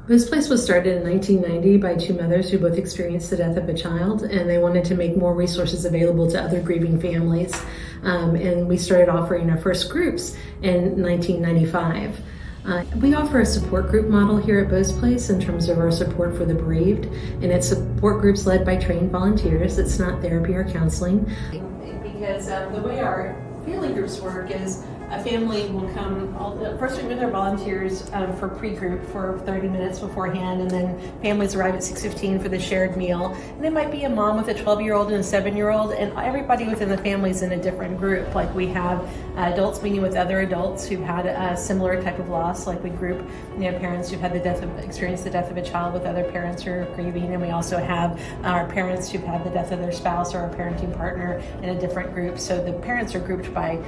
This place was started in 1990 by two mothers who both experienced the death of a child, and they wanted to make more resources available to other grieving families. And we started offering our first groups in 1995. We offer a support group model here at Bo's Place in terms of our support for the bereaved, and it's support groups led by trained volunteers. It's not therapy or counseling. Because the way our family groups work is a family will come, first we meet their volunteers for pre-group for 30 minutes beforehand, and then families arrive at 6:15 for the shared meal. And it might be a mom with a 12-year-old and a 7-year-old, and everybody within the family is in a different group. Like we have adults meeting with other adults who've had a similar type of loss. Like we group, parents who've had experienced the death of a child with other parents who are grieving, and we also have our parents who've had the death of their spouse or a parenting partner in a different group. So the parents are grouped by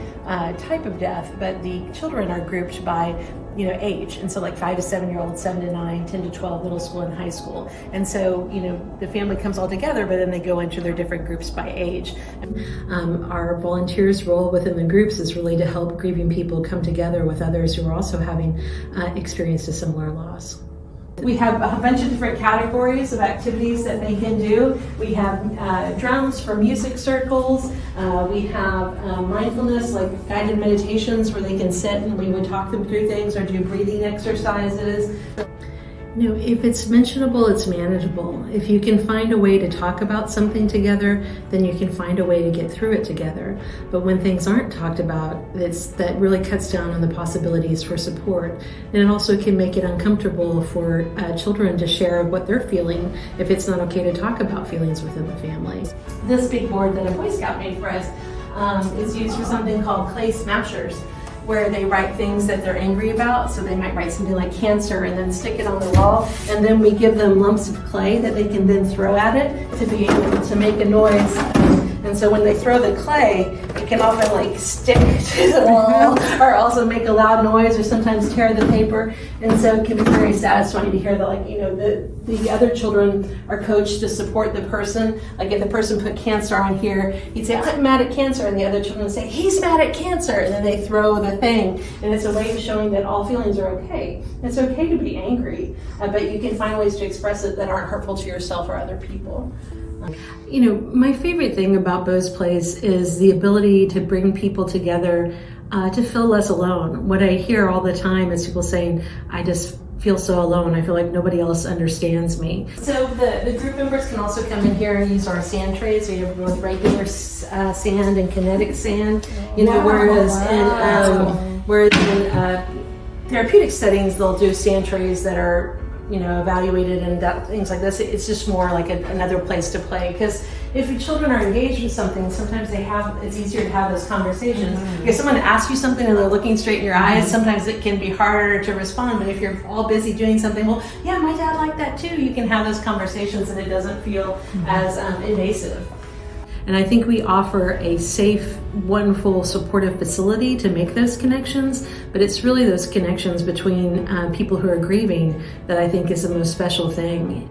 type of death, but the children are grouped by age. And so like 5 to 7-year-olds, 7 to 9, 10 to 12, middle school and high school. And so, the family comes all together, but then they go into their different groups by age. Our volunteers' role within the groups is really to help grieving people come together with others who are also having experienced a similar loss. We have a bunch of different categories of activities that they can do. We have drums for music circles. We have mindfulness, like guided meditations where they can sit and we would talk them through things, or do breathing exercises. If it's mentionable, it's manageable. If you can find a way to talk about something together, then you can find a way to get through it together. But when things aren't talked about, that really cuts down on the possibilities for support. And it also can make it uncomfortable for children to share what they're feeling if it's not okay to talk about feelings within the family. This big board that a Boy Scout made for us is used for something called clay smashers, where they write things that they're angry about. So they might write something like cancer and then stick it on the wall, and then we give them lumps of clay that they can then throw at it to be able to make a noise. And so when they throw the clay, it can often stick to the wall or also make a loud noise, or sometimes tear the paper. And so it can be very satisfying to hear that the other children are coached to support the person. Like if the person put cancer on here, he'd say, "I'm mad at cancer," and the other children would say, "He's mad at cancer," and then they throw the thing. And it's a way of showing that all feelings are okay. It's okay to be angry, but you can find ways to express it that aren't hurtful to yourself or other people. My favorite thing about Bo's Place is the ability to bring people together to feel less alone. What I hear all the time is people saying, "I just feel so alone. I feel like nobody else understands me." So the group members can also come in here and use our sand trays. We have both regular sand and kinetic sand. Whereas in therapeutic settings, they'll do sand trays that are evaluated and things like this. It's just more like another place to play, because if your children are engaged with something, sometimes it's easier to have those conversations. If someone asks you something and they're looking straight in your eyes, sometimes it can be harder to respond. But if you're all busy doing something, well, yeah, my dad liked that too, you can have those conversations and it doesn't feel as invasive. And I think we offer a safe, wonderful, supportive facility to make those connections, but it's really those connections between people who are grieving that I think is the most special thing.